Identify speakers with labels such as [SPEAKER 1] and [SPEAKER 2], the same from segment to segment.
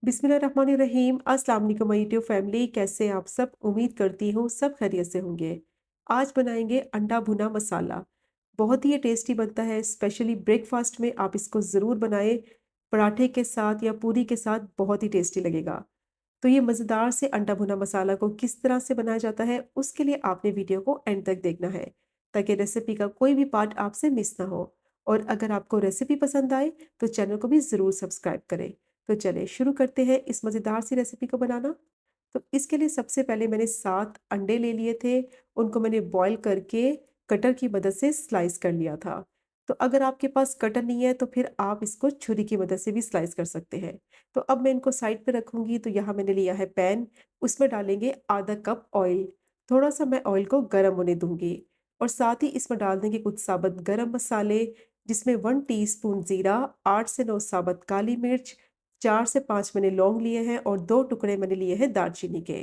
[SPEAKER 1] बिस्मिल्लाहिर्रहमानिर्रहीम। अस्सलाम वालेकुम माय यूट्यूब फैमिली, कैसे आप सब? उम्मीद करती हूँ सब खैरियत से होंगे। आज बनाएंगे अंडा भुना मसाला। बहुत ही ये टेस्टी बनता है, स्पेशली ब्रेकफास्ट में आप इसको ज़रूर बनाएं। पराठे के साथ या पूरी के साथ बहुत ही टेस्टी लगेगा। तो ये मज़ेदार से अंडा भुना मसाला को किस तरह से बनाया जाता है, उसके लिए आपने वीडियो को एंड तक देखना है, ताकि रेसिपी का कोई भी पार्ट आपसे मिस ना हो। और अगर आपको रेसिपी पसंद आए तो चैनल को भी ज़रूर सब्सक्राइब करें। तो चलिए शुरू करते हैं इस मज़ेदार सी रेसिपी को बनाना। तो इसके लिए सबसे पहले मैंने 7 अंडे ले लिए थे। उनको मैंने बॉयल करके कटर की मदद से स्लाइस कर लिया था। तो अगर आपके पास कटर नहीं है तो फिर आप इसको छुरी की मदद से भी स्लाइस कर सकते हैं। तो अब मैं इनको साइड पे रखूँगी। तो यहाँ मैंने लिया है पैन, उसमें डालेंगे आधा कप ऑयल। थोड़ा-सा मैं ऑयल को गरम होने दूँगी और साथ ही इसमें डाल देंगे कुछ साबुत गरम मसाले, जिसमें 1 टीस्पून ज़ीरा, 8 से 9 साबुत काली मिर्च, 4 से 5 मैंने लौंग लिए हैं और 2 टुकड़े मैंने लिए हैं दालचीनी के।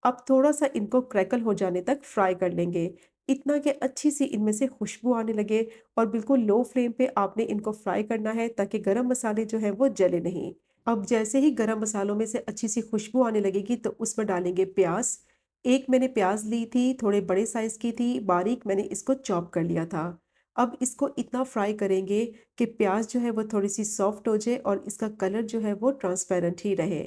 [SPEAKER 1] अब थोड़ा-सा इनको क्रैकल हो जाने तक फ्राई कर लेंगे। इतना कि अच्छी-सी इनमें से खुशबू आने लगे और बिल्कुल लो फ्लेम पे आपने इनको फ्राई करना है, ताकि गरम मसाले जो हैं वो जले नहीं। अब जैसे ही गरम मसालों में से अच्छी-सी खुशबू आने लगेगी तो उसमें डालेंगे प्याज़। एक मैंने प्याज़ ली थी, थोड़े बड़े साइज़ की थी, बारीक मैंने इसको चॉप कर लिया था। अब इसको इतना फ्राई करेंगे कि प्याज़ जो है वो थोड़ी-सी सॉफ्ट हो जाए और इसका कलर जो है वो ट्रांसपेरेंट ही रहे।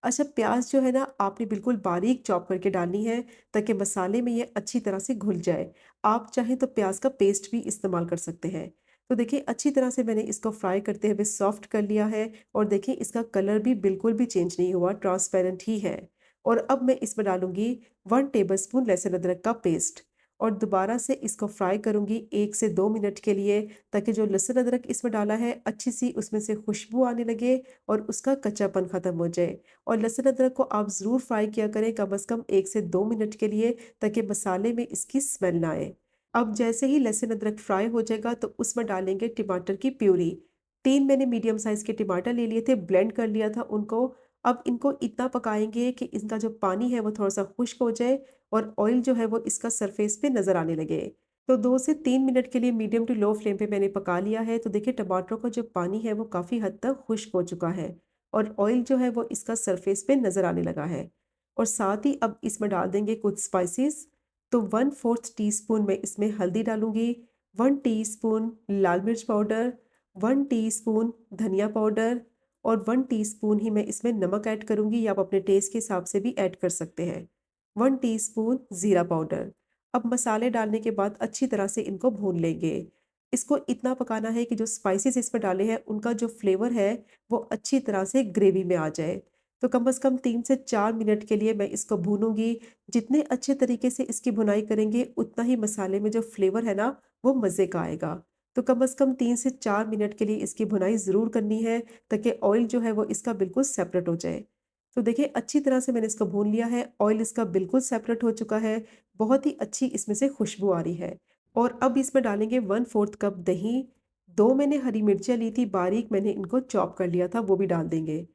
[SPEAKER 1] अच्छा, प्याज़ जो है ना आपने बिल्कुल बारीक चॉप करके डालनी है, ताकि मसाले में ये अच्छी तरह से घुल जाए। आप चाहें तो प्याज़ का पेस्ट भी इस्तेमाल कर सकते हैं। तो देखिए अच्छी तरह से मैंने इसको फ्राई करते हुए सॉफ्ट कर लिया है और देखिए इसका कलर भी बिल्कुल भी चेंज नहीं हुआ, ट्रांसपेरेंट ही है। और अब मैं इसमें डालूँगी 1 टेबलस्पून लहसुन अदरक का पेस्ट और दोबारा से इसको फ्राई करूँगी 1 से 2 मिनट के लिए, ताकि जो लहसुन अदरक इसमें डाला है अच्छी-सी उसमें से खुशबू आने लगे और उसका कच्चापन ख़त्म हो जाए। और लहसुन अदरक को आप ज़रूर फ्राई किया करें कम से कम 1 से 2 मिनट के लिए, ताकि मसाले में इसकी स्मेल ना आए। अब जैसे ही लहसुन अदरक फ्राई हो जाएगा तो उसमें डालेंगे टमाटर की प्यूरी। 3 मैंने मीडियम साइज़ के टमाटर ले लिए थे, ब्लेंड कर लिया था उनको। अब इनको इतना पकाएँगे कि इनका जो पानी है वो थोड़ा-सा खुश्क हो जाए और ऑयल जो है वो इसका सरफेस पे नज़र आने लगे। तो 2 से 3 मिनट के लिए मीडियम टू लो फ्लेम पे मैंने पका लिया है। तो देखिए टमाटरों का जो पानी है वो काफ़ी हद तक खुश्क हो चुका है और ऑयल जो है वो इसका सरफेस पे नज़र आने लगा है। और साथ ही अब इसमें डाल देंगे कुछ स्पाइसेस। तो 1/4 टीस्पून मैं इसमें हल्दी डालूँगी, 1 टीस्पून लाल मिर्च पाउडर, 1 टीस्पून धनिया पाउडर और 1 टीस्पून ही मैं इसमें नमक ऐड करूँगी, या आप अपने टेस्ट के हिसाब से भी ऐड कर सकते हैं। 1 टीस्पून ज़ीरा पाउडर। अब मसाले डालने के बाद अच्छी तरह से इनको भून लेंगे। इसको इतना पकाना है कि जो स्पाइसेस इसमें डाले हैं उनका जो फ्लेवर है वो अच्छी तरह से ग्रेवी में आ जाए। तो कम से कम 3 से 4 मिनट के लिए मैं इसको भूनूँगी। जितने अच्छे तरीके से इसकी भुनाई करेंगे उतना ही मसाले में जो फ्लेवर है ना वो मज़े का आएगा। तो कम से कम 3 से 4 मिनट के लिए इसकी भुनाई ज़रूर करनी है, ताकि ऑयल जो है वो इसका बिल्कुल सेपरेट हो जाए। तो देखिए अच्छी तरह से मैंने इसको भून लिया है, ऑयल इसका बिल्कुल सेपरेट हो चुका है, बहुत ही अच्छी इसमें से खुशबू आ रही है। और अब इसमें डालेंगे 1/4 कप दही, 2 मैंने हरी मिर्चियाँ ली थी, बारीक मैंने इनको चॉप कर लिया था, वो भी डाल देंगे।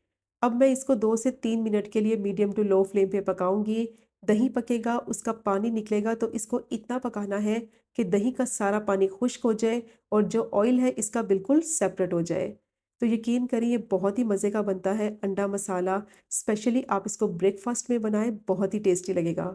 [SPEAKER 1] अब मैं इसको 2 से 3 मिनट के लिए मीडियम टू लो फ्लेम पे पकाऊँगी। दही पकेगा, उसका पानी निकलेगा, तो इसको इतना पकाना है कि दही का सारा पानी खुश्क हो जाए और जो ऑयल है इसका बिल्कुल सेपरेट हो जाए। तो यकीन करिए बहुत ही मज़े का बनता है अंडा मसाला, स्पेशली आप इसको ब्रेकफ़ास्ट में बनाएँ, बहुत ही टेस्टी लगेगा।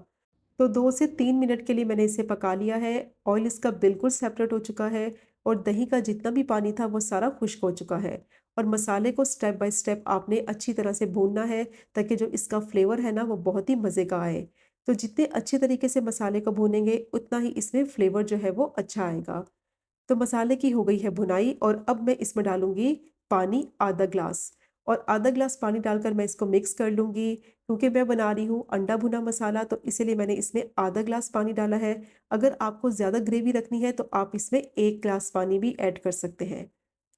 [SPEAKER 1] तो 2 से 3 मिनट के लिए मैंने इसे पका लिया है। ऑयल इसका बिल्कुल सेपरेट हो चुका है और दही का जितना भी पानी था वो सारा खुश्क हो चुका है। और मसाले को स्टेप बाय स्टेप आपने अच्छी तरह से भूनना है, ताकि जो इसका फ्लेवर है ना वो बहुत ही मज़े का आए। तो जितने अच्छे तरीके से मसाले को भूनेंगे उतना ही इसमें फ्लेवर जो है वो अच्छा आएगा। तो मसाले की हो गई है भुनाई और अब मैं इसमें डालूँगी पानी आधा ग्लास। और आधा ग्लास पानी डालकर मैं इसको मिक्स कर लूँगी। क्योंकि मैं बना रही हूँ अंडा भुना मसाला, तो इसीलिए मैंने इसमें आधा ग्लास पानी डाला है। अगर आपको ज़्यादा ग्रेवी रखनी है तो आप इसमें 1 ग्लास पानी भी ऐड कर सकते हैं।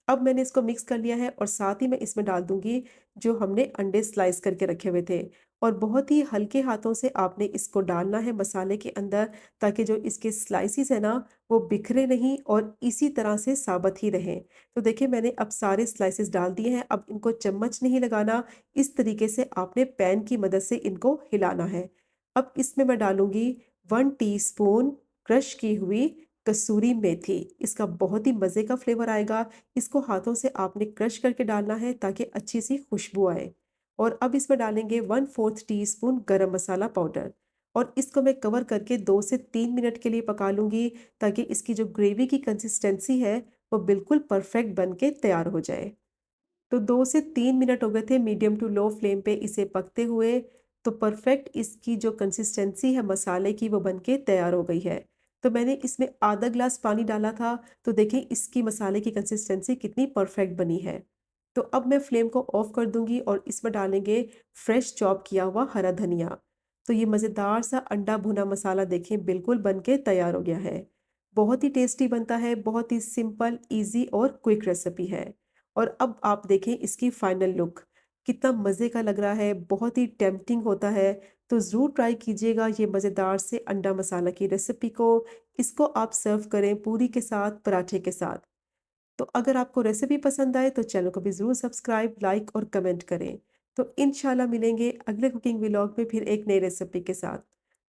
[SPEAKER 1] अब मैंने इसको मिक्स कर लिया है और साथ ही मैं इसमें डाल दूँगी जो हमने अंडे स्लाइस करके रखे हुए थे। और बहुत ही हल्के हाथों से आपने इसको डालना है मसाले के अंदर, ताकि जो इसके स्लाइसेस हैं ना वो बिखरे नहीं और इसी तरह से साबुत ही रहें। तो देखिए मैंने अब सारे स्लाइसेस डाल दिए हैं, अब इनको चम्मच नहीं लगाना, इस तरीके से आपने पैन की मदद से इनको हिलाना है। अब इसमें मैं डालूँगी 1 टीस्पून क्रश की हुई कसूरी मेथी, इसका बहुत ही मज़े का फ्लेवर आएगा। इसको हाथों से आपने क्रश करके डालना है ताकि अच्छी सी खुशबू आए। और अब इसमें डालेंगे 1/4 टीस्पून गरम मसाला पाउडर और इसको मैं कवर करके 2 से 3 मिनट के लिए पका लूँगी ताकि इसकी जो ग्रेवी की कंसिस्टेंसी है, वो बिल्कुल परफेक्ट बन के तैयार हो जाए। तो 2 से 3 मिनट हो गए थे मीडियम टू लो फ्लेम पे इसे पकते हुए, तो परफेक्ट इसकी जो कंसिस्टेंसी है मसाले की वो बन के तैयार हो गई है। तो मैंने इसमें आधा ग्लास पानी डाला था, तो देखिए इसकी मसाले की कंसिस्टेंसी कितनी परफेक्ट बनी है। तो अब मैं फ्लेम को ऑफ कर दूँगी और इसमें डालेंगे फ्रेश चॉप किया हुआ हरा धनिया। तो ये मज़ेदार सा अंडा भुना मसाला देखें बिल्कुल बन के तैयार हो गया है। बहुत ही टेस्टी बनता है, बहुत ही सिंपल, ईज़ी और क्विक रेसिपी है। और अब आप देखें इसकी फाइनल लुक, कितना मज़े का लग रहा है, बहुत ही टेम्प्टिंग होता है। तो ज़रूर ट्राई कीजिएगा ये मज़ेदार से अंडा मसाला की रेसिपी को। इसको आप सर्व करें पूरी के साथ, पराठे के साथ। तो अगर आपको रेसिपी पसंद आए तो चैनल को भी ज़रूर सब्सक्राइब, लाइक और कमेंट करें। तो इंशाल्लाह मिलेंगे अगले कुकिंग व्लॉग में फिर एक नई रेसिपी के साथ।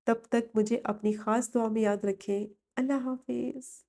[SPEAKER 1] तब तक मुझे अपनी ख़ास दुआ में याद रखें। अल्लाह हाफ़िज़।